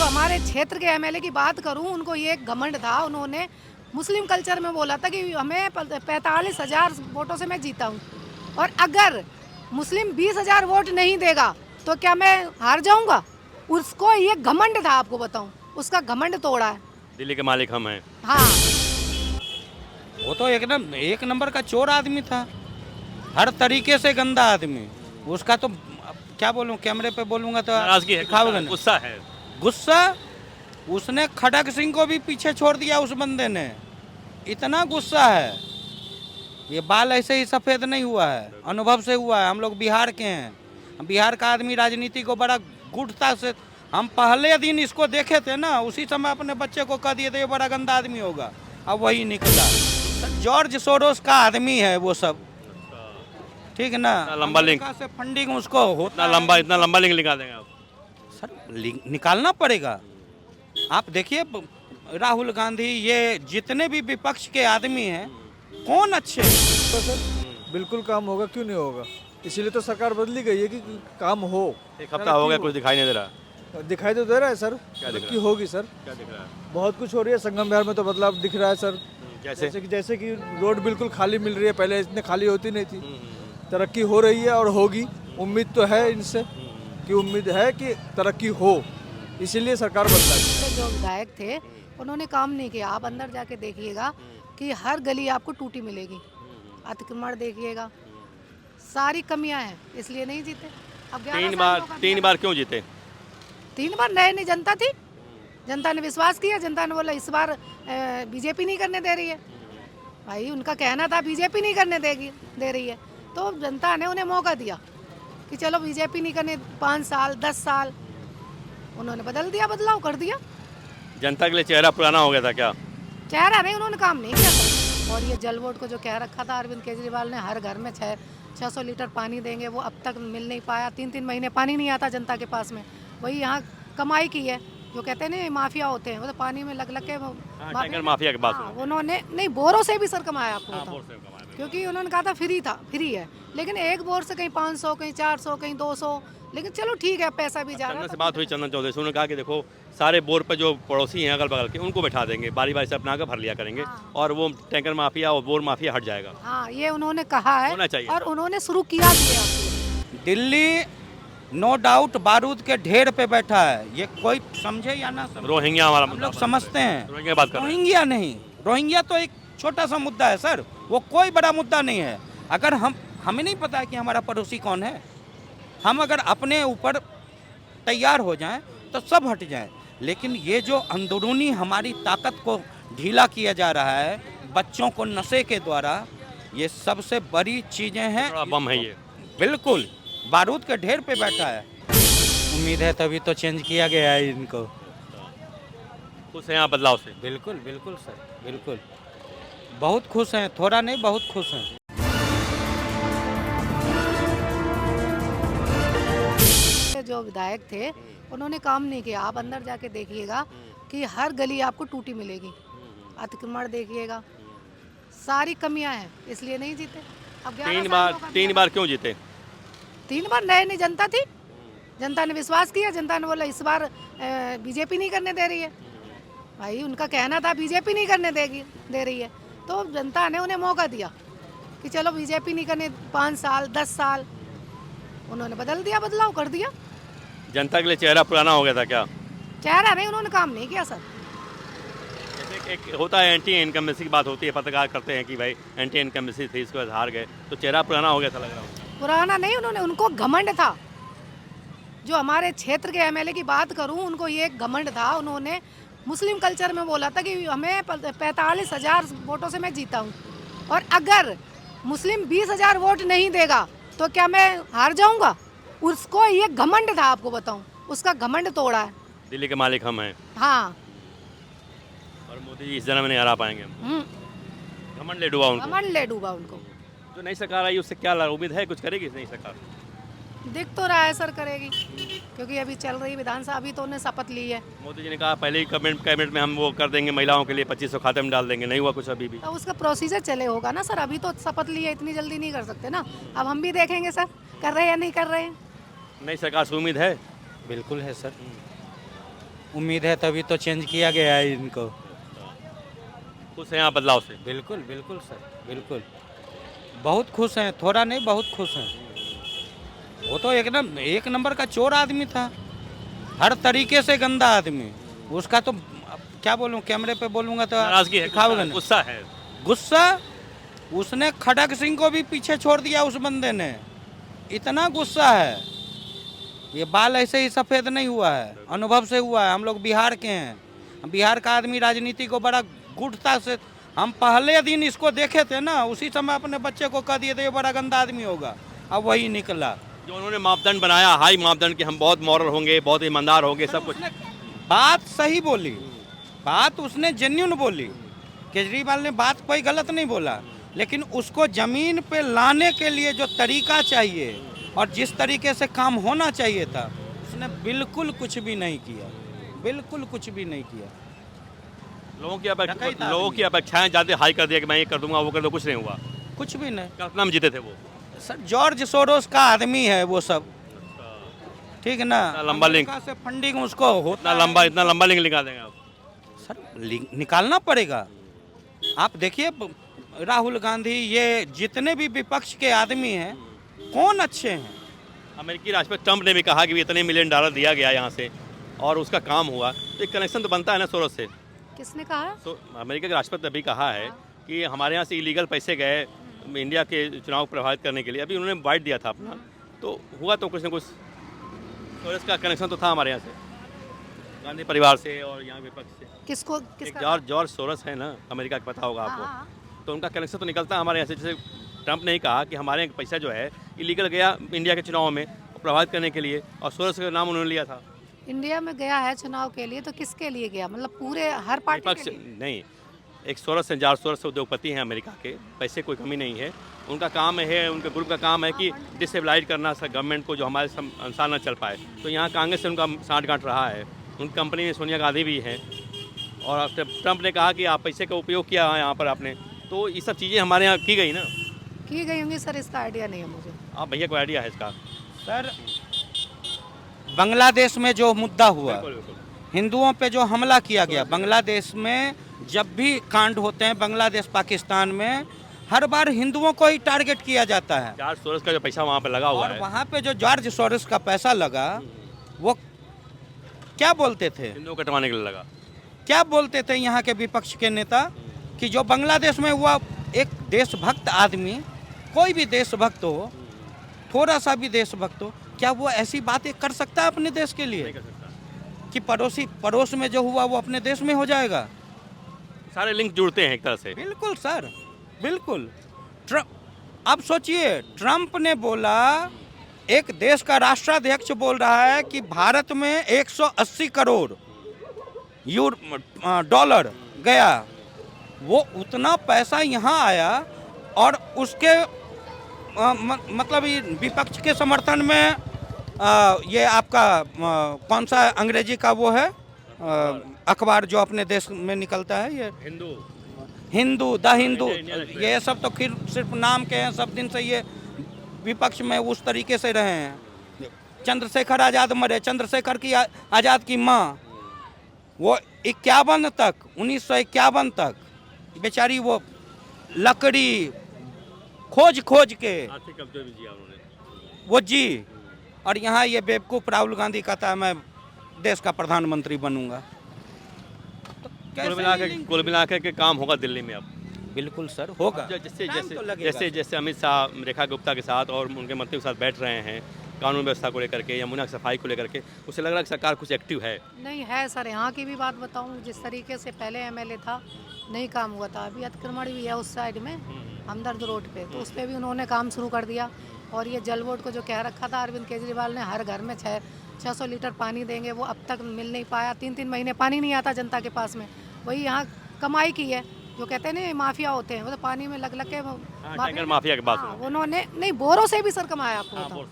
हमारे क्षेत्र के एमएलए की बात करूं, उनको ये एक घमंड था। उन्होंने मुस्लिम कल्चर में बोला था कि हमें 45,000 वोटों से मैं जीता हूं, और अगर मुस्लिम 20,000 वोट नहीं देगा तो क्या मैं हार जाऊंगा? उसको ये घमंड था, आपको बताऊं, उसका घमंड तोड़ा है। दिल्ली के मालिक हम हैं। हाँ, वो तो एक नंबर का चोर आदमी था, हर तरीके से गंदा आदमी। उसका तो अब क्या बोलूं, कैमरे पे बोलूंगा तो नाराजगी है, दिखाओगे ना। गुस्सा है। गुस्सा, उसने खड़ग सिंह को भी पीछे छोड़ दिया उस बंदे ने, इतना गुस्सा है। ये बाल ऐसे ही सफ़ेद नहीं हुआ है, अनुभव से हुआ है। हम लोग बिहार के हैं, बिहार का आदमी राजनीति को बड़ा गुढ़ता से, हम पहले दिन इसको देखे थे ना, उसी समय अपने बच्चे को कह दिए थे ये बड़ा गंदा आदमी होगा, अब वही निकला। जॉर्ज सोरोस का आदमी है वो सब, ठीक है ना। इतना लंबा लिंक। अमेरिका से फंडिंग उसको होता है। इतना लंबा लिंक निकाल देंगे आप? सर निकालना पड़ेगा। आप देखिए राहुल गांधी, ये जितने भी विपक्ष के आदमी हैं, कौन अच्छे हैं? तो सर बिल्कुल काम होगा, क्यों नहीं होगा? इसीलिए तो सरकार बदली गई है कि काम हो। एक हफ्ता हो गया, कुछ दिखाई नहीं दे रहा। दिखाई तो दे रहा है सर, क्या दिख रहा कि होगी सर। क्या दिख रहा है? बहुत कुछ हो रही है संगम बिहार में, तो बदलाव दिख रहा है सर। जैसे जैसे कि रोड बिल्कुल खाली मिल रही है, पहले इतने खाली होती नहीं थी। तरक्की हो रही है और होगी, उम्मीद तो है इनसे कि उम्मीद है कि तरक्की हो, इसीलिए सरकार बदला है। जो विधायक थे उन्होंने काम नहीं किया। आप अंदर जाके देखिएगा कि हर गली आपको टूटी मिलेगी, अतिक्रमण देखिएगा, सारी कमियां हैं, इसलिए नहीं जीते। अब 11 साल हो गए। तीन बार क्यों जीते? 3 बार नई जनता थी, जनता ने विश्वास किया, जनता ने बोला इस बार बीजेपी नहीं करने दे रही है। भाई उनका कहना था बीजेपी नहीं करने दे रही है, तो जनता ने उन्हें मौका दिया कि चलो बीजेपी नहीं करने, 5 साल 10 साल उन्होंने बदल दिया, बदलाव कर दिया। जनता के लिए चेहरा पुराना हो गया था क्या? चेहरा नहीं, उन्होंने काम नहीं किया था। और ये जल बोर्ड को जो कह रखा था अरविंद केजरीवाल ने, हर घर में 600 लीटर पानी देंगे, वो अब तक मिल नहीं पाया। 3-3 महीने पानी नहीं आता जनता के पास में। वही यहाँ कमाई की है, जो कहते हैं ना माफिया होते हैं, वो तो पानी में लग के टैंकर माफिया की बात हाँ, सुनो। उन्होंने नहीं, बोरों से भी सर कमाया, आपको हाँ, बताऊं। बोर से कमाया मैंने। क्योंकि उन्होंने कहा था फ्री है, लेकिन एक बोर से कहीं 500, कहीं 400, कहीं 200, लेकिन चलो ठीक है, पैसा भी जा रहा चंदन है। से बात हुई, चंदन चौधरी से, उन्होंने कहा कि देखो सारे बोर पर जो पड़ोसी हैं अगल बगल के, उनको बैठा देंगे, बारी बारी से अपना कर भर लिया करेंगे, हाँ। और वो टैंकर माफिया और बोर माफिया हट जाएगा। हाँ, ये उन्होंने कहा है होना चाहिए। और उन्होंने शुरू किया भी है। दिल्ली नो डाउट बारूद के ढेर पे बैठा है, ये कोई समझे या ना समझे। रोहिंग्या हमारा हम मुद्दा लोग बात समझते हैं। कर रहे हैं। रोहिंग्या की बात कर रहे हैं। रोहिंग्या नहीं, रोहिंग्या तो एक छोटा सा मुद्दा है सर, वो कोई बड़ा मुद्दा नहीं है। अगर हमें नहीं पता है कि हमारा पड़ोसी कौन है, हम अगर अपने ऊपर तैयार हो जाएं तो सब हट जाएं। लेकिन ये जो अंदरूनी हमारी ताकत को ढीला किया जा रहा है बच्चों को नशे के द्वारा, ये सबसे बड़ी चीज़ें हैं। बड़ा बम है ये। बिल्कुल बारूद के ढेर पे बैठा है। उम्मीद है तभी तो चेंज किया गया है इनको। खुश हैं आप बदलाव से? बिल्कुल बिल्कुल सर, बिल्कुल बहुत खुश हैं, थोड़ा नहीं बहुत खुश हैं। जो विधायक थे उन्होंने काम नहीं किया। आप अंदर जाके देखिएगा कि हर गली आपको टूटी मिलेगी, अतिक्रमण देखिएगा, सारी कमियां हैं, इसलिए नहीं जीते। अब 11 साल हो गए। तीन बार क्यों जीते? 3 बार नई जनता थी, जनता ने विश्वास किया, जनता ने बोला इस बार बीजेपी नहीं करने दे रही है। भाई उनका कहना था बीजेपी नहीं करने दे रही है, तो जनता ने उन्हें मौका दिया कि चलो बीजेपी नहीं करने, 5 साल 10 साल उन्होंने बदल दिया, बदलाव कर दिया। जनता के लिए चेहरा पुराना हो गया था क्या? चेहरा नहीं, उन्होंने काम नहीं किया सर। जैसे एक होता है एंटी इनकम्बेंसी की बात होती है, पत्रकार करते हैं कि भाई एंटी इनकम्बेंसी थी, इसको हार गए, तो चेहरा पुराना हो गया था लग रहा है। पुराना नहीं, उनको घमंड था। जो हमारे क्षेत्र के एमएलए की बात करूं, उनको ये एक घमंड था। उन्होंने मुस्लिम कल्चर में बोला था कि हमें 45,000 वोटों से मैं जीता हूं, और अगर मुस्लिम 20,000 वोट नहीं देगा तो क्या मैं हार जाऊंगा? उसको ये घमंड था, आपको बताऊं, उसका घमंड तोड़ा है। दिल्ली के मालिक हम हैं, हाँ, और मोदी जी इस जन्म में नहीं हरा पाएंगे हम। घमंड ले डूबा उनको। घमंड ले डूबा उनको। जो नई सरकार आई उससे क्या उम्मीद है, कुछ करेगी नई सरकार? दिख तो रहा है सर करेगी, क्योंकि अभी चल रही विधानसभा, अभी तो उन्हें शपथ ली है। मोदी जी ने कहा पहले ही कैबिनेट में हम वो कर देंगे, महिलाओं के लिए 2500 खाते में डाल देंगे, नहीं हुआ कुछ अभी भी। तो उसका प्रोसीजर चले होगा ना सर, अभी तो शपथ ली है, इतनी जल्दी नहीं कर सकते ना। अब हम भी देखेंगे सर कर रहे हैं या नहीं कर रहे हैं। नई सरकार से उम्मीद है? बिल्कुल है सर। उम्मीद है तभी तो चेंज किया गया है इनको। खुश हैं आप बदलाव से? बिल्कुल बिल्कुल सर, बिल्कुल बहुत खुश हैं, थोड़ा नहीं बहुत खुश हैं। वो तो एक नंबर का चोर आदमी था, हर तरीके से गंदा आदमी। उसका तो अब क्या बोलूं, कैमरे पे बोलूंगा तो नाराजगी है, दिखाओगे नहीं। गुस्सा है। गुस्सा, उसने खड़ग सिंह को भी पीछे छोड़ दिया उस बंदे ने, इतना गुस्सा है। ये बाल ऐसे ही सफ़ेद नहीं हुआ है, अनुभव से हुआ है। हम लोग बिहार के हैं, बिहार का आदमी राजनीति को बड़ा गुढ़ता से, हम पहले दिन इसको देखे थे ना, उसी समय अपने बच्चे को कह दिए थे ये बड़ा गंदा आदमी होगा, अब वही निकला। जो उन्होंने मापदंड बनाया, हाई मापदंड कि हम बहुत मॉरल होंगे, बहुत ईमानदार होंगे, सब कुछ। बात सही बोली, बात उसने जेन्युइन बोली। केजरीवाल ने बात कोई गलत नहीं बोला, लेकिन उसको जमीन पे लाने के लिए जो तरीका चाहिए और जिस तरीके से काम होना चाहिए था, उसने बिल्कुल कुछ भी नहीं किया, बिल्कुल कुछ भी नहीं किया। लोगों की अपेक्षाएं ज़्यादा हाई कर दिया कि मैं ये कर दूंगा, वो कर दूंगा, कुछ नहीं हुआ। कुछ भी नहीं कल्पना में जीते थे वो। सर, जॉर्ज सोरोस का आदमी है वो सब, ठीक है ना। लंबा लिंक अमेरिका से फंडिंग उसको होता इतना लंबा लिंक निकाल देंगे आप? सर, लिंक निकालना पड़ेगा। आप देखिए राहुल गांधी, ये जितने भी विपक्ष के आदमी हैं, कौन अच्छे हैं? अमेरिकी राष्ट्रपति ट्रंप ने भी कहा कि इतने $1 मिलियन दिया गया यहाँ से और उसका काम हुआ, तो एक कनेक्शन तो बनता है ना सोरस से। किसने कहा? अमेरिका के राष्ट्रपति ने भी कहा है कि हमारे यहाँ से इलीगल पैसे गए इंडिया के चुनाव को प्रभावित करने के लिए। अभी उन्होंने बाइट दिया था अपना, तो हुआ तो कुछ ना कुछ। सोरस का कनेक्शन तो था हमारे यहाँ से, गांधी परिवार से और यहाँ विपक्ष से। किसका? जॉर्ज सोरस है ना, अमेरिका का, पता होगा आपको। हाँ। तो उनका कनेक्शन तो निकलता है हमारे यहाँ से। जैसे ट्रंप ने ही कहा कि हमारे यहाँ पैसा जो है इलीगल गया इंडिया के चुनाव में प्रभावित करने के लिए, और सोरस का नाम उन्होंने लिया था। इंडिया में गया है चुनाव के लिए, तो किसके लिए गया? मतलब पूरे हर पार्टी विपक्ष के लिए? नहीं, एक सोरस हैं, जॉर्ज सोरस उद्योगपति हैं अमेरिका के, पैसे कोई कमी नहीं है। उनका काम है, उनके ग्रुप का काम है कि डिस्टेबलाइज करना गवर्नमेंट को, जो हमारे अनुसार न चल पाए। तो यहाँ कांग्रेस से उनका साठगांठ रहा है। उनकी कंपनी में सोनिया गांधी भी हैं, और ट्रंप ने कहा कि आप पैसे का उपयोग किया है यहाँ पर आपने, तो ये सब चीज़ें हमारे यहाँ की गई ना। की गई होंगी सर, इसका आइडिया नहीं है मुझे। आप भैया को आइडिया है इसका? सर, बांग्लादेश में जो मुद्दा हुआ, बिल्कुल। हिंदुओं पे जो हमला किया गया, बांग्लादेश में जब भी कांड होते हैं, बांग्लादेश पाकिस्तान में, हर बार हिंदुओं को ही टारगेट किया जाता है। जॉर्ज सोरस का जो पैसा वहाँ पे लगा हुआ और है, वहाँ पे जो जॉर्ज सोरोस का पैसा लगा, वो क्या बोलते थे, हिंदुओं को कटवाने के लिए लगा। क्या बोलते थे यहाँ के विपक्ष के नेता, कि जो बांग्लादेश में हुआ, एक देशभक्त आदमी, कोई भी देशभक्त हो, थोड़ा सा भी देशभक्त हो, क्या वो ऐसी बातें कर सकता है अपने देश के लिए? नहीं कर सकता। कि पड़ोस में जो हुआ वो अपने देश में हो जाएगा? सारे लिंक जुड़ते हैं एक तरह से। बिल्कुल सर, बिल्कुल। अब सोचिए, ट्रंप ने बोला, एक देश का राष्ट्राध्यक्ष बोल रहा है कि भारत में 180 करोड़ डॉलर गया, वो उतना पैसा यहाँ आया, और उसके मतलब ये विपक्ष के समर्थन में ये आपका कौन सा अंग्रेजी का वो है अखबार जो अपने देश में निकलता है, ये हिंदू, द हिंदू, ये सब तो फिर सिर्फ नाम के हैं। सब दिन से ये विपक्ष में उस तरीके से रहे हैं। चंद्रशेखर आज़ाद मरे, चंद्रशेखर की आज़ाद की माँ, वो 1951 तक बेचारी वो लकड़ी खोज के वो जी, और यहाँ ये बेवकूफ़ राहुल गांधी कहता है मैं देश का प्रधानमंत्री बनूंगा। तो कुल मिला के काम होगा दिल्ली में अब। बिल्कुल सर, होगा। जैसे अमित शाह रेखा गुप्ता के साथ और उनके मंत्रियों के साथ बैठ रहे हैं कानून व्यवस्था को लेकर के, यमुना की सफाई को लेकर के, उसे लग रहा है कि सरकार कुछ एक्टिव है। नहीं है सर, यहाँ की भी बात बताऊँ, जिस तरीके से पहले एमएलए था नहीं काम हुआ था, अभी अतिक्रमण भी है उस साइड में हमदर्द रोड पे, तो उस पर भी उन्होंने काम शुरू कर दिया। और ये जल बोर्ड को जो कह रखा था अरविंद केजरीवाल ने, हर घर में 600 लीटर पानी देंगे, वो अब तक मिल नहीं पाया। 3-3 महीने पानी नहीं आता जनता के पास में। वही यहाँ कमाई की है, जो कहते हैं ना माफिया होते हैं, वो तो पानी में लग के टैंकर माफिया के पास उन्होंने नहीं, बोरों से भी सर कमाया आपको बताऊं,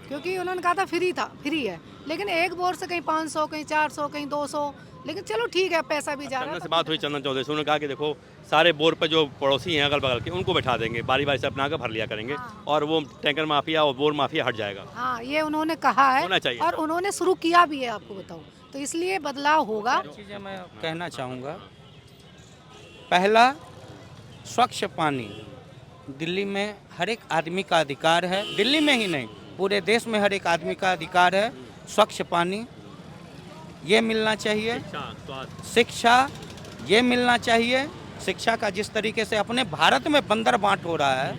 क्योंकि उन्होंने कहा था फ्री है, लेकिन एक बोर से कहीं 500, कहीं 400, कहीं 200, लेकिन चलो ठीक है, पैसा भी जा रहा है। से बात हुई चंदन चौधरी से, उन्होंने कहा कि देखो सारे बोर पर जो पड़ोसी हैं अगल बगल के, उनको बैठा देंगे, बारी बारी से अपना कर भर लिया करेंगे, और वो टैंकर माफिया और बोर माफिया हट जाएगा। हाँ, ये उन्होंने कहा है, होना चाहिए। और उन्होंने शुरू किया भी है, आपको बताऊँ तो इसलिए बदलाव होगा। चीज़ें मैं कहना चाहूँगा। पहला, स्वच्छ पानी दिल्ली में हर एक आदमी का अधिकार है। दिल्ली में ही नहीं, पूरे देश में हर एक आदमी का अधिकार है। स्वच्छ पानी ये मिलना चाहिए। शिक्षा ये मिलना चाहिए। शिक्षा का जिस तरीके से अपने भारत में बंदर बांट हो रहा है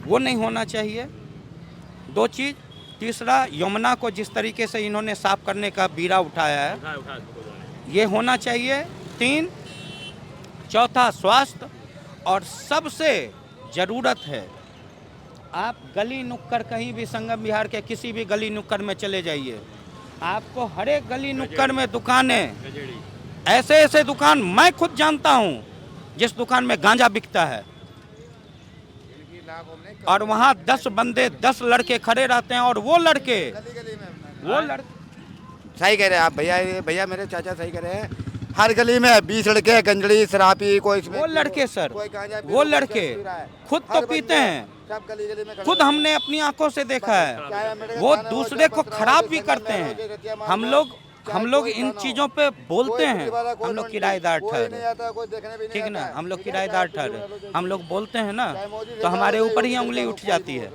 वो नहीं होना चाहिए। दो चीज़। तीसरा, यमुना को जिस तरीके से इन्होंने साफ करने का बीड़ा उठाया है ये होना चाहिए। 3, चौथा, स्वास्थ्य। और सबसे ज़रूरत है, आप गली नुक्कड़ कहीं भी संगम विहार के किसी भी गली नुक्कड़ में चले जाइए, आपको हर एक गली नुक्कड़ में दुकानें, ऐसे ऐसे दुकान मैं खुद जानता हूँ जिस दुकान में गांजा बिकता है और वहाँ 10 बंदे 10 लड़के खड़े रहते हैं और वो लड़के सही कह रहे हैं आप भैया मेरे चाचा सही कह रहे हैं। हर गली में 20 लड़के गंजड़ी शराबी कोई वो लड़के सर, वो लड़के खुद तो पीते हैं, सब गली गली में खुद हमने अपनी आंखों से देखा है। वो दूसरे को खराब भी करते हैं। हम लोग इन चीज़ों पे बोलते हैं, हम लोग किराएदार ठहरे, ठीक है ना, हम लोग किराएदार ठहरे, हम लोग बोलते हैं ना तो हमारे ऊपर ही उंगली उठ जाती है।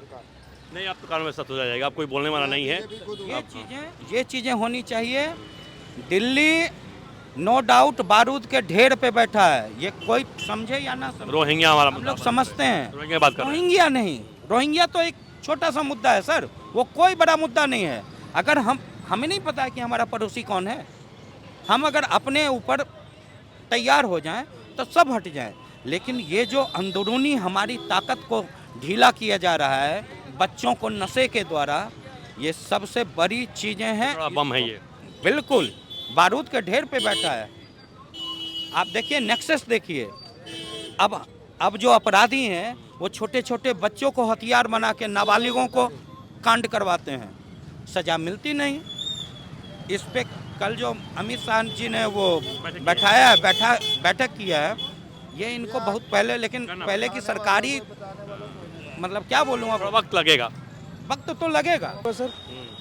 नहीं, आप तो कानून में सख्त हो जाएगा, आप कोई बोलने वाला नहीं है। ये चीज़ें होनी चाहिए। दिल्ली नो डाउट बारूद के ढेर पे बैठा है, ये कोई समझे या ना समझे, रोहिंग्या हमारा हम लोग समझते हैं। रोहिंग्या बात कर रहे हैं। रोहिंग्या नहीं, रोहिंग्या तो एक छोटा सा मुद्दा है सर, वो कोई बड़ा मुद्दा नहीं है। अगर हमें नहीं पता है कि हमारा पड़ोसी कौन है, हम अगर अपने ऊपर तैयार हो जाएं तो सब हट जाएं। लेकिन ये जो अंदरूनी हमारी ताकत को ढीला किया जा रहा है बच्चों को नशे के द्वारा, ये सबसे बड़ी चीज़ें हैं। बड़ा बम है ये। बिल्कुल बारूद के ढेर पे बैठा है। आप देखिए नेक्सस देखिए। अब जो अपराधी हैं वो छोटे छोटे बच्चों को हथियार बना के नाबालिगों को कांड करवाते हैं, सजा मिलती नहीं। इस पे कल जो अमित शाह जी ने वो बैठक किया है, ये इनको बहुत पहले, लेकिन पहले की सरकारी, मतलब क्या बोलूँ, अब वक्त लगेगा, वक्त तो लगेगा सर।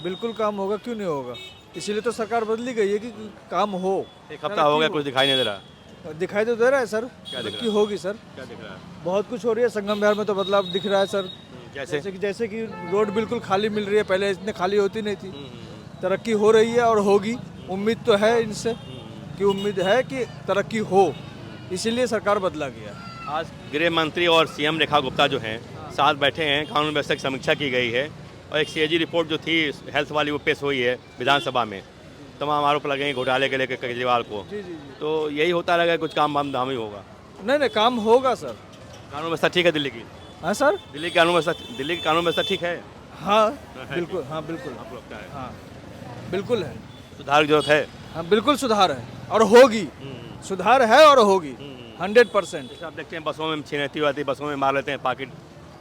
बिल्कुल काम होगा, क्यों नहीं होगा। इसीलिए तो सरकार बदली गई है कि काम हो। एक हफ्ता हो गया, कुछ दिखाई नहीं दे रहा। दिखाई तो दे रहा है सर, क्या दिख रहा कि होगी सर, क्या दिख रहा है? बहुत कुछ हो रही है। संगम विहार में तो बदलाव दिख रहा है सर। जैसे कि रोड बिल्कुल खाली मिल रही है, पहले इतने खाली होती नहीं थी। तरक्की हो रही है और होगी। उम्मीद तो है इनसे कि उम्मीद है कि तरक्की हो, इसीलिए सरकार बदला गया। आज गृह मंत्री और सीएम रेखा गुप्ता जो हैं साथ बैठे हैं, कानून व्यवस्था की समीक्षा की गई है और एक सीएजी रिपोर्ट जो थी हेल्थ वाली वो पेश हुई है विधानसभा में। तमाम आरोप लगेंगे घोटाले के लेकर केजरीवाल को। जी। तो यही होता रहेगा, कुछ काम वाम धाम ही होगा। नहीं, काम होगा सर। कानून व्यवस्था ठीक है दिल्ली की? हाँ सर, दिल्ली की कानून व्यवस्था ठीक है? हाँ बिल्कुल, हाँ बिल्कुल, आपको लगता है? हाँ बिल्कुल है। सुधार की जरूरत है? हाँ बिल्कुल सुधार है और होगी। सुधार है और होगी 100%। जैसे आप देखते हैं बसों में छिनैती आती है, बसों में मार लेते हैं पाकिट।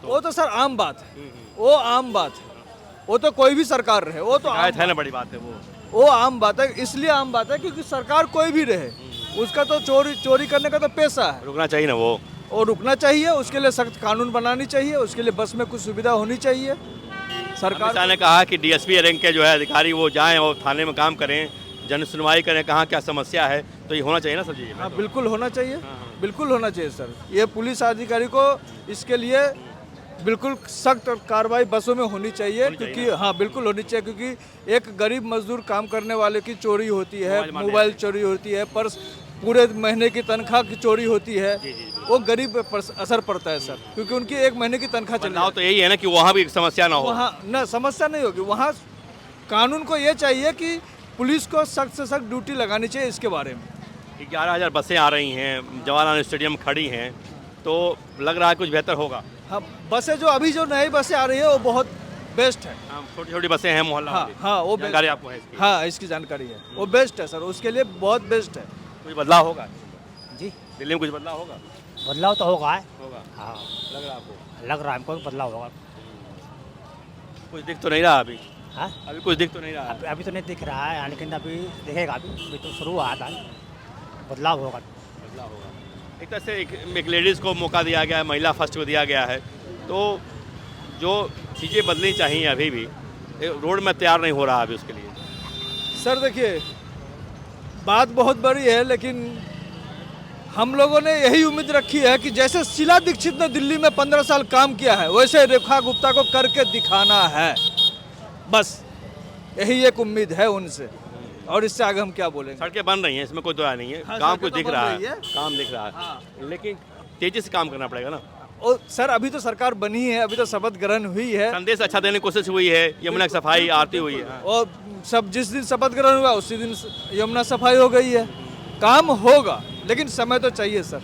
वो तो सर आम बात है, वो आम बात है, वो तो कोई भी सरकार रहे, वो तो शिकायत है ना, बड़ी बात है वो आम बात है। इसलिए आम बात है क्योंकि सरकार कोई भी रहे, उसका तो चोरी करने का तो पैसा है, रुकना चाहिए ना वो, और रुकना चाहिए। उसके लिए सख्त कानून बनानी चाहिए, उसके लिए बस में कुछ सुविधा होनी चाहिए। सरकार ने कहा कि डीएसपी रैंक के जो है अधिकारी वो जाएं और थाने में काम करें, जन सुनवाई करें, कहाँ क्या समस्या है, तो ये होना चाहिए ना सर जी। हाँ बिल्कुल होना चाहिए, बिल्कुल होना चाहिए सर। ये पुलिस अधिकारी को इसके लिए बिल्कुल सख्त कार्रवाई बसों में होनी चाहिए, क्योंकि हाँ बिल्कुल होनी चाहिए, क्योंकि एक गरीब मजदूर काम करने वाले की चोरी होती है, मोबाइल चोरी होती है, पर्स, पूरे महीने की तनख्वाह की चोरी होती है, वो गरीब पर असर पड़ता है सर, क्योंकि उनकी एक महीने की तनख्वाह चली जाती है। तो यही है ना कि वहाँ भी समस्या ना हो। वहाँ ना समस्या नहीं होगी, वहाँ कानून को ये चाहिए कि पुलिस को सख्त से सख्त ड्यूटी लगानी चाहिए इसके बारे में। 11,000 बसें आ रही हैं, जवाहरलाल स्टेडियम खड़ी हैं, तो लग रहा है कुछ बेहतर होगा। हाँ बसें जो अभी जो नई बसें आ रही है वो बहुत बेस्ट है। छोटी छोटी बसें हैं मोहल्ला वाली। हाँ वो जानकारी आपको है इसकी? हाँ इसकी जानकारी है, वो बेस्ट है सर, उसके लिए बहुत बेस्ट है। कुछ बदलाव होगा जी? दिल्ली में? कुछ बदलाव होगा? बदलाव तो होगा। होगा, हाँ लग रहा है आपको? लग रहा है हमको बदलाव होगा। कुछ दिख तो नहीं रहा अभी? हाँ अभी कुछ दिख तो नहीं रहा? अभी तो नहीं दिख रहा है, लेकिन अभी दिखेगा। अभी तो शुरू हुआ था, बदलाव होगा। बदलाव होगा। एक तरह से एक लेडीज़ को मौका दिया गया है, महिला फर्स्ट को दिया गया है, तो जो चीज़ें बदलनी चाहिए अभी भी रोड में तैयार नहीं हो रहा अभी उसके लिए। सर देखिए, बात बहुत बड़ी है, लेकिन हम लोगों ने यही उम्मीद रखी है कि जैसे शीला दीक्षित ने दिल्ली में 15 साल काम किया है, वैसे रेखा गुप्ता को करके दिखाना है। बस यही एक उम्मीद है उनसे, और इससे आगे हम क्या बोलेंगे। सड़कें बन रही हैं, इसमें कोई दो राय नहीं है। हाँ, काम सड़कें कुछ तो दिख बन रहा रही है, है। काम दिख रहा है, हाँ। लेकिन तेजी से काम करना पड़ेगा ना। और सर अभी तो सरकार बनी है, अभी तो शपथ ग्रहण हुई है, संदेश अच्छा देने की कोशिश हुई है, यमुना की सफाई आरती हुई है। और सब जिस दिन शपथ ग्रहण हुआ उसी दिन यमुना सफाई हो गई है। काम होगा, लेकिन समय तो चाहिए सर।